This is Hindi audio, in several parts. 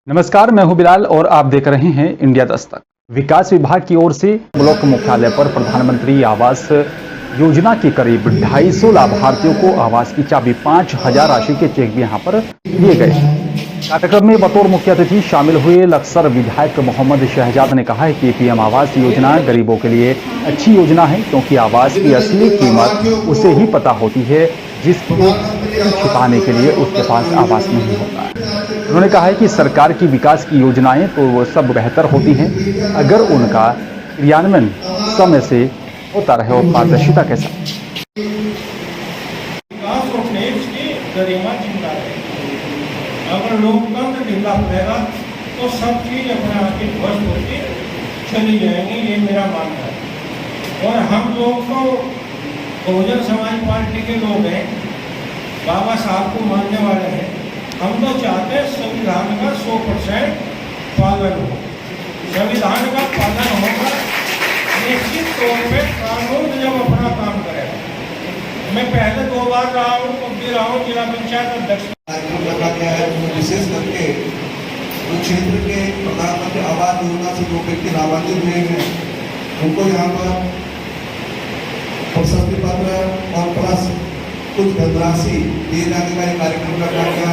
नमस्कार, मैं हूं बिलाल और आप देख रहे हैं इंडिया दस्तक। विकास विभाग की ओर से ब्लॉक मुख्यालय पर प्रधानमंत्री आवास योजना के करीब 250 लाभार्थियों को आवास की चाबी 5,000 राशि के चेक भी यहां पर दिए गए। कार्यक्रम में बतौर मुख्य अतिथि शामिल हुए लक्सर विधायक मोहम्मद शहजाद ने कहा है कि पीएम आवास योजना गरीबों के लिए अच्छी योजना है, क्योंकि आवास की असली कीमत उसे ही पता होती है जिसको छिपाने के लिए उसके पास आवास नहीं होता है। उन्होंने कहा है कि सरकार की विकास की योजनाएं तो वो सब बेहतर होती हैं अगर उनका क्रियान्वयन समय से होता रहे और पारदर्शिता के साथ। अगर लोकतंत्र ढीला पड़ेगा तो सब चीज अपने आप ही ध्वस्त होती चली जाएंगी, ये मेरा मानना है। और हम लोग तो बहुजन समाज पार्टी के लोग हैं, बाबा साहब को मानने वाले हैं। हम तो चाहते हैं संविधान का 100% पालन हो। संविधान का पालन होगा निश्चित तौर पे कानून जब अपना काम करेगा। मैं पहले 2 बार रहा हूँ, अब भी रहा हूँ जिला पंचायत अध्यक्ष। कार्यक्रम रखा गया है, विशेष करके जो क्षेत्र के प्रधानमंत्री आवास योजना से जो व्यक्ति लाभान्वित हुए हैं उनको यहाँ पर प्रशस्ति पत्र और प्लस कुछ धनराशि दिए जाने का कार्यक्रम रखा गया है।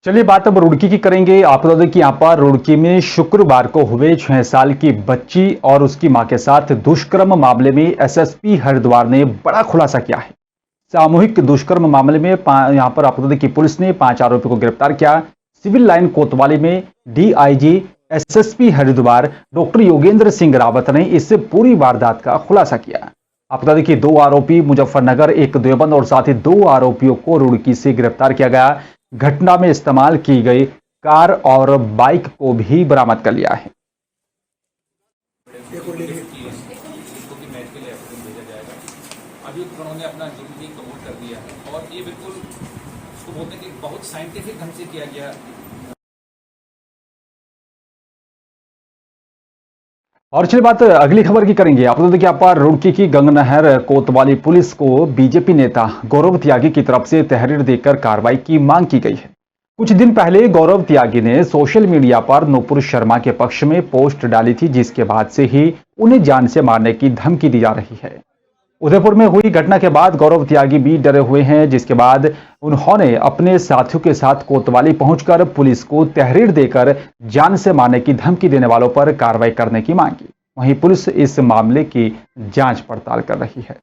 चलिए बात अब रुड़की की करेंगे। आपको बता दें कि यहाँ पर रुड़की में शुक्रवार को हुए 6 साल की बच्ची और उसकी मां के साथ दुष्कर्म मामले में एसएसपी हरिद्वार ने बड़ा खुलासा किया है। सामूहिक दुष्कर्म मामले में यहाँ पर आपको बता दें कि पुलिस ने 5 आरोपियों को गिरफ्तार किया। सिविल लाइन कोतवाली में DIG SSP Haridwar doctor Yogendra Singh Rawat ने इस पूरी वारदात का खुलासा किया। आपको बता दें कि 2 आरोपी मुजफ्फरनगर, एक देवबंद और साथ ही 2 आरोपियों को रुड़की से गिरफ्तार किया गया। घटना में इस्तेमाल की गई कार और बाइक को भी बरामद कर लिया है। अभियुक्त ने अपना जुर्म भी कबूल कर दिया है और ये बिल्कुल उसको बोलते हैं कि बहुत साइंटिफिक ढंग से किया गया। और चलिए बात अगली खबर की करेंगे। आप बता दें कि यहाँ पर रुड़की की गंगनहर कोतवाली पुलिस को बीजेपी नेता गौरव त्यागी की तरफ से तहरीर देकर कार्रवाई की मांग की गई है। कुछ दिन पहले गौरव त्यागी ने सोशल मीडिया पर नूपुर शर्मा के पक्ष में पोस्ट डाली थी, जिसके बाद से ही उन्हें जान से मारने की धमकी दी जा रही है। उदयपुर में हुई घटना के बाद गौरव त्यागी भी डरे हुए हैं, जिसके बाद उन्होंने अपने साथियों के साथ कोतवाली पहुंचकर पुलिस को तहरीर देकर जान से मारने की धमकी देने वालों पर कार्रवाई करने की मांग की। वहीं पुलिस इस मामले की जांच पड़ताल कर रही है।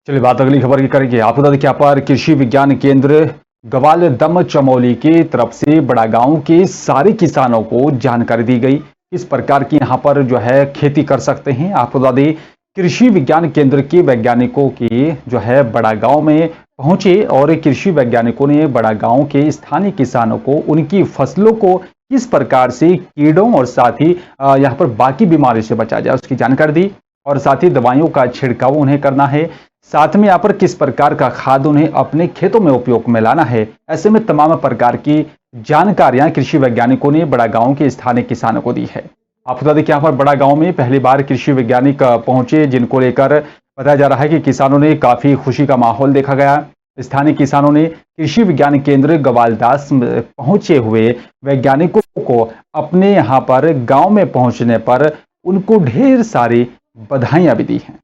चलिए बात अगली खबर की करेंगे। आपको बता दें कि यहाँ पर कृषि विज्ञान केंद्र ग्वालदम चमोली की तरफ से बड़ा गांव के सारे किसानों को जानकारी दी गई किस प्रकार की यहाँ पर जो है खेती कर सकते हैं। आपको बता दें कृषि विज्ञान केंद्र के वैज्ञानिकों की जो है बड़ा गांव में पहुंचे और कृषि वैज्ञानिकों ने बड़ा गांव के स्थानीय किसानों को उनकी फसलों को किस प्रकार से कीड़ों और साथ ही यहाँ पर बाकी बीमारी से बचाया जाए उसकी जानकारी दी और साथ ही दवाइयों का छिड़काव उन्हें करना है। साथ में यहाँ पर किस प्रकार का खाद उन्हें अपने खेतों में उपयोग में लाना है। ऐसे में तमाम प्रकार की जानकारियां कृषि वैज्ञानिकों ने बड़ा गांव के स्थानीय किसानों को दी है। आपको बता दें कि यहाँ पर बड़ा गांव में पहली बार कृषि वैज्ञानिक पहुंचे, जिनको लेकर बताया जा रहा है कि किसानों ने काफी खुशी का माहौल देखा गया। स्थानीय किसानों ने कृषि विज्ञान केंद्र ग्वालदास में पहुंचे हुए वैज्ञानिकों को अपने यहाँ पर गाँव में पहुंचने पर उनको ढेर सारी बधाइयां भी दी हैं।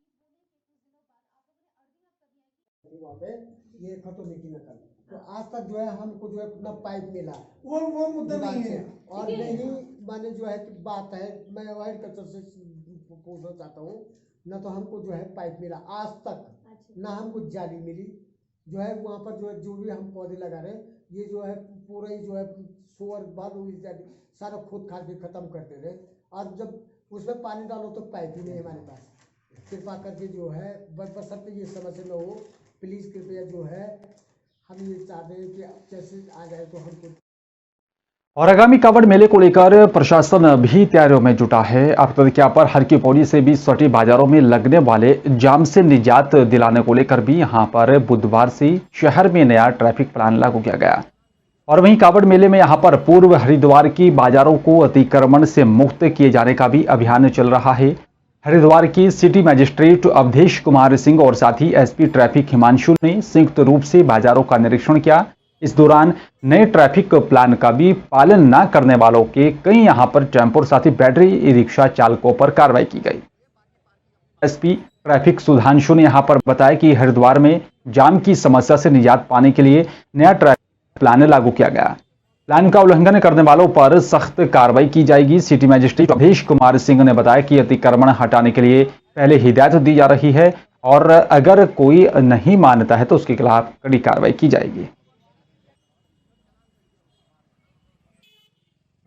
ये खतों की नकल तो आज तक जो है हमको जो है अपना पाइप मिला वो मुद्दा नहीं है। और नहीं माने जो है कि बात है, मैं एग्रीकल्चर से पूछना चाहता हूँ ना, तो हमको जो है पाइप मिला आज तक ना हमको जाली मिली। जो है वहाँ पर जो है जो भी हम पौधे लगा रहे ये जो है पूरा ही जो है सोर बालू इत्यादि सारा खोद खाद के खत्म करते रहे और जब उसमें पानी डालो तो पाइप ही नहीं हमारे पास। कृपा करके जो है बशर्ते ये समस्या न हो, प्लीज कृपया जो है हम ये चाहते हैं कि जैसे आ जाए तो हमको। और आगामी कावड़ मेले को लेकर प्रशासन भी तैयारियों में जुटा है। आपको बता दें कि यहाँ पर हर की पौड़ी से भी सटी बाजारों में लगने वाले जाम से निजात दिलाने को लेकर भी यहाँ पर बुधवार से शहर में नया ट्रैफिक प्लान लागू किया गया। और वहीं कावड़ मेले में यहाँ पर पूर्व हरिद्वार की बाजारों को अतिक्रमण से मुक्त किए जाने का भी अभियान चल रहा है। हरिद्वार की सिटी मजिस्ट्रेट अवधेश कुमार सिंह और साथ ही एसपी ट्रैफिक हिमांशु ने संयुक्त रूप से बाजारों का निरीक्षण किया। इस दौरान नए ट्रैफिक प्लान का भी पालन न करने वालों के कई यहां पर टेम्पो और साथ ही बैटरी ई रिक्शा चालकों पर कार्रवाई की गई। एसपी ट्रैफिक सुधांशु ने यहां पर बताया कि हरिद्वार में जाम की समस्या से निजात पाने के लिए नया ट्रैफिक प्लान लागू किया गया। प्लान का उल्लंघन करने वालों पर सख्त कार्रवाई की जाएगी। सिटी मजिस्ट्रेट अवधेश कुमार सिंह ने बताया कि अतिक्रमण हटाने के लिए पहले हिदायत दी जा रही है और अगर कोई नहीं मानता है तो उसके खिलाफ कड़ी कार्रवाई की जाएगी।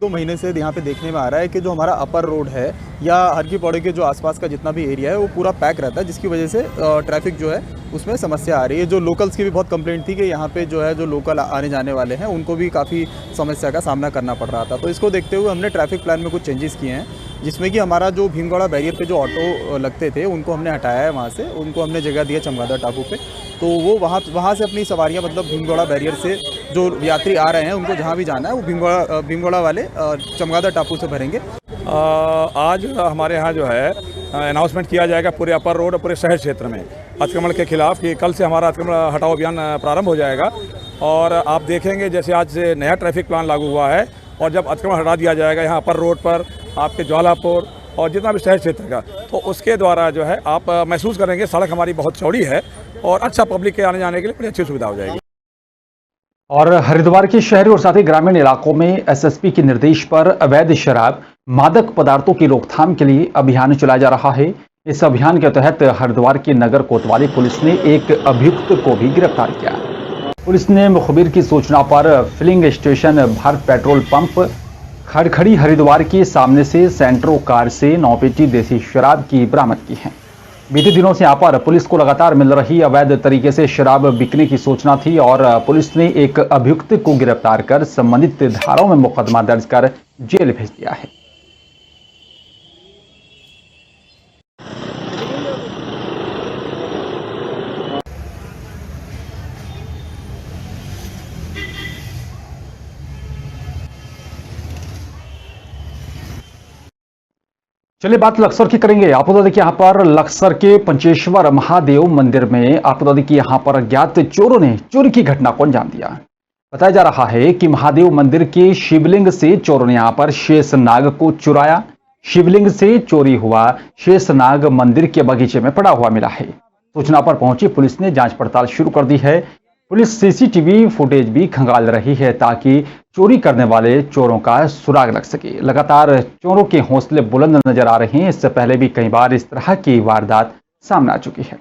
2 महीने से यहाँ पे देखने में आ रहा है कि जो हमारा अपर रोड है या हर की पौड़ी के जो आसपास का जितना भी एरिया है वो पूरा पैक रहता है, जिसकी वजह से ट्रैफिक जो है उसमें समस्या आ रही है। जो लोकल्स की भी बहुत कंप्लेंट थी कि यहाँ पे जो है जो लोकल आने जाने वाले हैं उनको भी काफ़ी समस्या का सामना करना पड़ रहा था। तो इसको देखते हुए हमने ट्रैफिक प्लान में कुछ चेंजेस किए हैं, जिसमें कि हमारा जो भीमगौड़ा बैरियर पे जो ऑटो लगते थे उनको हमने हटाया है, वहाँ से उनको हमने जगह दिया चमगादड़ टापू पे। तो वो वहाँ से अपनी सवारियाँ मतलब भीमगौड़ा बैरियर से जो यात्री आ रहे हैं उनको जहाँ भी जाना है वो भीमगौड़ा वाले चमगादड़ टापू से भरेंगे। आज हमारे यहाँ जो है अनाउंसमेंट किया जाएगा पूरे अपर रोड और पूरे शहर क्षेत्र में अतिक्रमण के खिलाफ कि कल से हमारा अतिक्रमण हटाओ अभियान प्रारंभ हो जाएगा। और आप देखेंगे जैसे आज से नया ट्रैफिक प्लान लागू हुआ है और जब अतिक्रमण हटा दिया जाएगा यहाँ अपर रोड पर आपके ज्वालापुर और जितना भी शहर क्षेत्र का, तो उसके द्वारा जो है आप महसूस करेंगे सड़क हमारी बहुत चौड़ी है और अच्छा पब्लिक के आने जाने के लिए बड़ी अच्छी सुविधा हो जाएगी। और हरिद्वार के शहरी और साथ ही ग्रामीण इलाकों में एसएसपी के निर्देश पर अवैध शराब, मादक पदार्थों की रोकथाम के लिए अभियान चलाया जा रहा है। इस अभियान के तहत हरिद्वार की नगर कोतवाली पुलिस ने एक अभियुक्त को भी गिरफ्तार किया। पुलिस ने मुखबिर की सूचना पर filling station Bharat petrol pump Kharkhari Haridwar के सामने से सेंट्रो कार से 9 पेटी देसी शराब की बरामद की है। बीते दिनों से यहाँ पर पुलिस को लगातार मिल रही अवैध तरीके से शराब बिकने की सूचना थी और पुलिस ने एक अभियुक्त को गिरफ्तार कर संबंधित धाराओं में मुकदमा दर्ज कर जेल भेज दिया है। चलिए बात लक्सर की करेंगे। आपको बता दें कि यहाँ पर लक्सर के पंचेश्वर महादेव मंदिर में आपको बता दें कि यहाँ पर अज्ञात चोरों ने चोरी की घटना को अंजाम दिया। बताया जा रहा है कि महादेव मंदिर के शिवलिंग से चोरों ने यहाँ पर शेष नाग को चुराया। शिवलिंग से चोरी हुआ शेष नाग मंदिर के बगीचे में पड़ा हुआ मिला है। सूचना पर पहुंची पुलिस ने जांच पड़ताल शुरू कर दी है। पुलिस सीसीटीवी फुटेज भी खंगाल रही है ताकि चोरी करने वाले चोरों का सुराग लग सके। लगातार चोरों के हौसले बुलंद नजर आ रहे हैं। इससे पहले भी कई बार इस तरह की वारदात सामने आ चुकी है।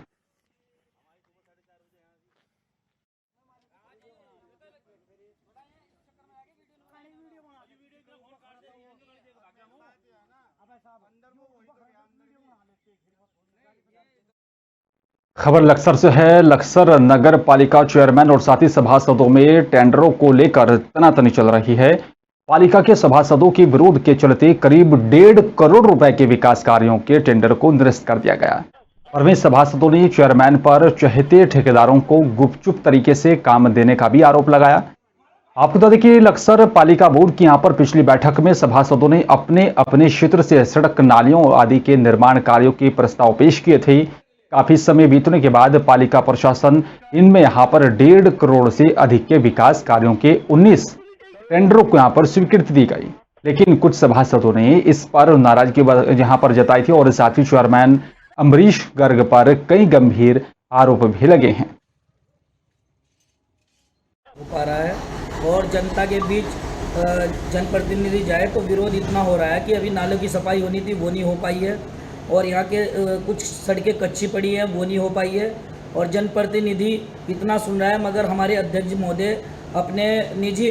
खबर लक्सर से है। लक्सर नगर पालिका चेयरमैन और साथी सभासदों में टेंडरों को लेकर तनातनी चल रही है। पालिका के सभासदों के विरोध के चलते करीब 1.5 करोड़ रुपए के विकास कार्यों के टेंडर को निरस्त कर दिया गया और वहीं सभासदों ने चेयरमैन पर चहेते ठेकेदारों को गुपचुप तरीके से काम देने का भी आरोप लगाया। आपको बता दें कि लक्सर पालिका बोर्ड की यहां पर पिछली बैठक में सभासदों ने अपने अपने क्षेत्र से सड़क, नालियों आदि के निर्माण कार्यों के प्रस्ताव पेश किए थे। काफी समय बीतने के बाद पालिका प्रशासन इनमें यहां पर 1.5 करोड़ से अधिक के विकास कार्यों के 19 टेंडरों को यहां पर स्वीकृति दी गई, लेकिन कुछ सभासदों ने इस पर नाराजगी यहां पर जताई थी और साथ ही चेयरमैन अम्बरीश गर्ग पर कई गंभीर आरोप भी लगे हैं। हो पा रहा है और जनता के बीच जनप्रतिनिधि जाए तो विरोध इतना हो रहा है कि अभी नालों की सफाई होनी थी वो नहीं हो पाई है और यहाँ के कुछ सड़कें कच्ची पड़ी हैं वो नहीं हो पाई है और जनप्रतिनिधि इतना सुन रहा है मगर हमारे अध्यक्ष महोदय अपने निजी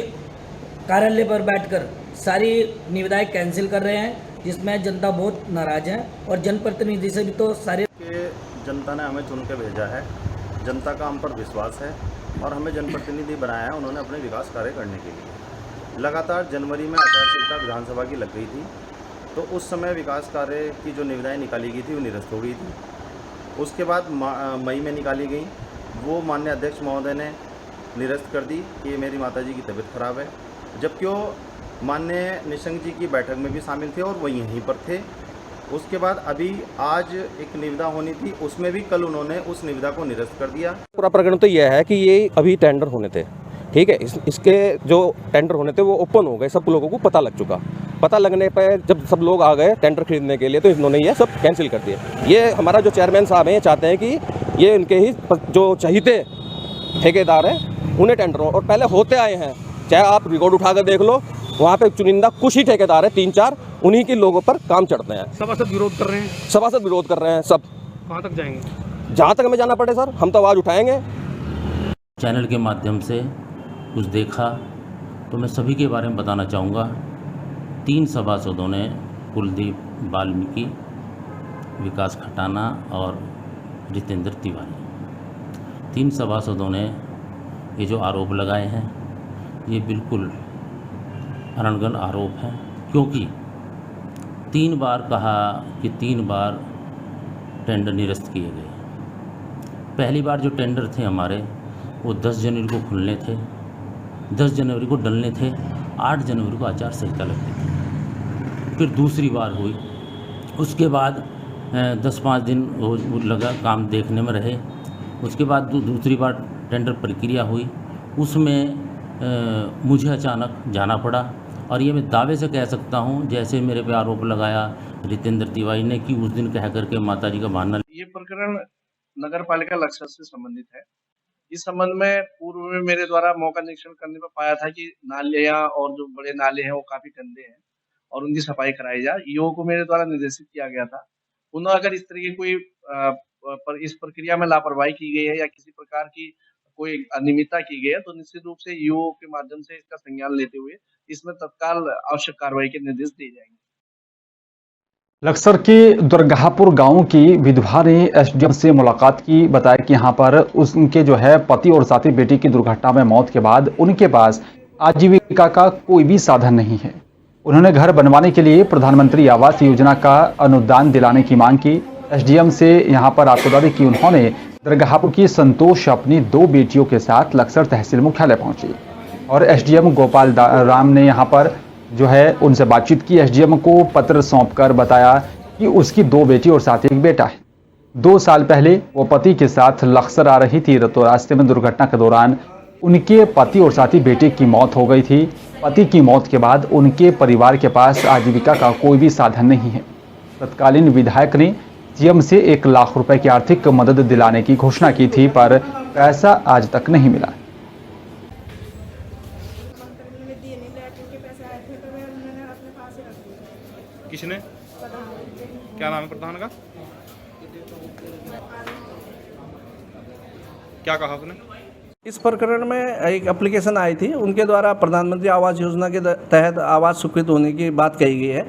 कार्यालय पर बैठकर सारी निविदाएं कैंसिल कर रहे हैं, जिसमें जनता बहुत नाराज है और जनप्रतिनिधि से भी तो सारे जनता ने हमें चुन के भेजा है। जनता का हम पर विश्वास है और हमें जनप्रतिनिधि बनाया है उन्होंने अपने विकास कार्य करने के लिए। लगातार जनवरी में आचार संहिता विधानसभा की लग गई थी तो उस समय विकास कार्य की जो निविदाएं निकाली गई थी वो निरस्त हो गई थी। उसके बाद मई में निकाली गई, वो माननीय अध्यक्ष महोदय ने निरस्त कर दी कि मेरी माताजी की तबीयत खराब है, जबकि वो माननीय निशंक जी की बैठक में भी शामिल थे और वो यहीं पर थे उसके बाद अभी आज एक निविदा होनी थी, उसमें भी कल उन्होंने उस निविदा को निरस्त कर दिया। पूरा प्रकरण तो यह है कि ये अभी टेंडर होने थे, ठीक है। इसके जो टेंडर होने थे वो ओपन हो गए, सब लोगों को पता लग चुका। पता लगने पर जब सब लोग आ गए टेंडर खरीदने के लिए तो इन्होंने ये सब कैंसिल कर दिया। ये हमारा जो चेयरमैन साहब हैं ये चाहते हैं कि ये उनके ही जो चहीते ठेकेदार हैं उन्हें टेंडर हो, और पहले होते आए हैं। चाहे आप रिकॉर्ड उठाकर देख लो, वहाँ पे चुनिंदा कुछ ही ठेकेदार है, 3-4, उन्हीं के लोगों पर काम चढ़ते हैं। सभासद विरोध कर रहे हैं, सभासद विरोध कर रहे हैं सब। कहाँ तक जाएंगे? जहाँ तक हमें जाना पड़े सर, हम तो आवाज़ उठाएंगे। चैनल के माध्यम से कुछ देखा तो मैं सभी के बारे में बताना चाहूँगा। 3 सभासदों ने, कुलदीप वाल्मीकि, विकास खटाना और जितेंद्र तिवारी, 3 सभासदों ने ये जो आरोप लगाए हैं ये बिल्कुल अनर्गल आरोप हैं, क्योंकि 3 बार कहा कि 3 बार टेंडर निरस्त किए गए। पहली बार जो टेंडर थे हमारे वो 10 जनवरी को खुलने थे, 10 जनवरी को डलने थे, 8 जनवरी को आचार संहिता लगती थी। फिर दूसरी बार हुई, उसके बाद 10-5 दिन वो लगा काम देखने में रहे। उसके बाद दूसरी बार टेंडर प्रक्रिया हुई, उसमें मुझे अचानक जाना पड़ा, और ये मैं दावे से कह सकता हूँ जैसे मेरे पे आरोप लगाया जितेंद्र तिवारी ने कि उस दिन कह करके माताजी का बहाना। ये प्रकरण नगर पालिका लक्सर से संबंधित है। इस संबंध में पूर्व में मेरे द्वारा मौका निरीक्षण करने पर पाया था कि नालियाँ और जो बड़े नाले हैं वो काफी गंदे हैं और उनकी सफाई कराई जाए। ईओ को मेरे द्वारा निर्देशित किया गया था। पुनः अगर इस तरह की कोई इस प्रक्रिया में लापरवाही की गई है या किसी प्रकार की कोई अनियमितता की गई है तो निश्चित रूप से ईओ के माध्यम से इसका संज्ञान लेते हुए इसमें तत्काल आवश्यक कार्रवाई के निर्देश दिए जाएंगे। लक्सर के दुर्गापुर गांव की विधवा ने एसडीएम से मुलाकात की। बताया कि यहां पर उनके जो है पति और साथी बेटी की दुर्घटना में मौत के बाद उनके पास आजीविका का कोई भी साधन नहीं है। उन्होंने घर बनवाने के लिए प्रधानमंत्री आवास योजना का अनुदान दिलाने की मांग की। एसडीएम से यहां पर आपको बता दें कि उन्होंने दुर्गापुर की संतोष अपनी 2 बेटियों के साथ लक्सर तहसील मुख्यालय पहुंची और एसडीएम गोपाल राम ने यहां पर जो है उनसे बातचीत की। एसडीएम को पत्र सौंपकर बताया कि उसकी 2 बेटी और साथ एक बेटा है। 2 साल पहले वो पति के साथ लक्सर आ रही थी तो रास्ते में दुर्घटना के दौरान उनके पति और साथी बेटे की मौत हो गई थी। पति की मौत के बाद उनके परिवार के पास आजीविका का कोई भी साधन नहीं है। तत्कालीन विधायक ने सीएम से 1 लाख रुपए की आर्थिक मदद दिलाने की घोषणा की थी, पर पैसा आज तक नहीं मिला। किसने? क्या नाम है प्रधान का? क्या कहा उसने? इस प्रकरण में एक एप्लीकेशन आई थी, उनके द्वारा प्रधानमंत्री आवास योजना के तहत आवास स्वीकृत होने की बात कही गई है।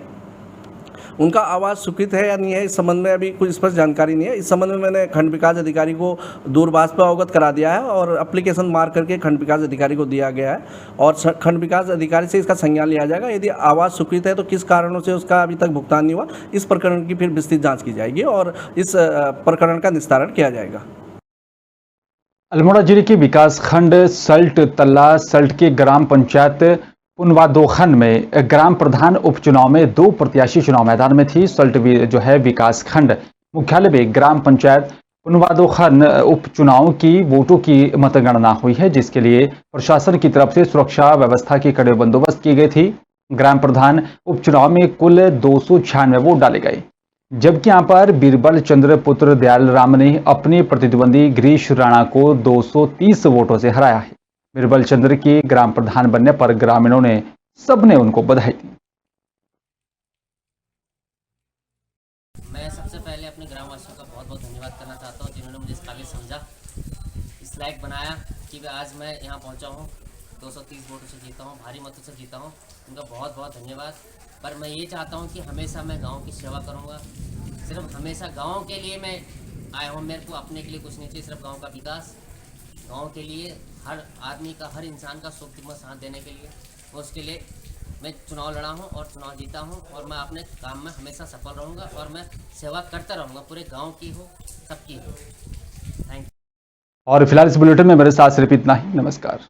उनका आवास स्वीकृत है या नहीं है इस संबंध में अभी कुछ स्पष्ट जानकारी नहीं है। इस संबंध में मैंने खंड विकास अधिकारी को दूरभाष पर अवगत करा दिया है और एप्लीकेशन मार्क करके खंड विकास अधिकारी को दिया गया है और खंड विकास अधिकारी से इसका संज्ञान लिया जाएगा। यदि आवास स्वीकृत है तो किस कारणों से उसका अभी तक भुगतान नहीं हुआ, इस प्रकरण की फिर विस्तृत जाँच की जाएगी और इस प्रकरण का निस्तारण किया जाएगा। अल्मोड़ा जिले के विकास खंड सल्ट तल्ला सल्ट के ग्राम पंचायत पुनवादोखन में ग्राम प्रधान उपचुनाव में 2 प्रत्याशी चुनाव मैदान में थी। सल्ट जो है विकास खंड मुख्यालय में ग्राम पंचायत पुनवादोखन उपचुनाव की वोटों की मतगणना हुई है, जिसके लिए प्रशासन की तरफ से सुरक्षा व्यवस्था की कड़े बंदोबस्त की गई थी। ग्राम प्रधान उपचुनाव में कुल 296 वोट डाले गए, जबकि यहाँ पर बीरबल चंद्र पुत्र दयाल राम ने अपने प्रतिद्वंदी गिरीश राणा को 230 वोटों से हराया है। बीरबल चंद्र के ग्राम प्रधान बनने पर ग्रामीणों ने सबने उनको बधाई दी। मैं सबसे पहले अपने ग्रामवासियों का बहुत बहुत धन्यवाद करना चाहता हूँ जिन्होंने मुझे इस काबिल समझा, इस लायक बनाया कि आज मैं यहाँ पहुँचा हूँ। 230 वोटों से जीता हूँ, भारी मतों से जीता हूँ, उनका बहुत बहुत धन्यवाद। पर मैं ये चाहता हूँ कि हमेशा मैं गाँव की सेवा करूँगा। सिर्फ हमेशा गाँव के लिए मैं आया हूँ, मेरे को अपने के लिए कुछ नहीं चाहिए, सिर्फ गाँव का विकास, गाँव के लिए हर आदमी का, हर इंसान का सुख दुख में साथ देने के लिए, उसके लिए मैं चुनाव लड़ा हूँ और चुनाव जीता हूँ और मैं अपने काम में हमेशा सफल रहूँगा और मैं सेवा करता रहूँगा, पूरे गांव की हो, सबकी हो। Thank you. और फिलहाल इस बुलेटिन में मेरे साथ सिर्फ इतना ही। नमस्कार।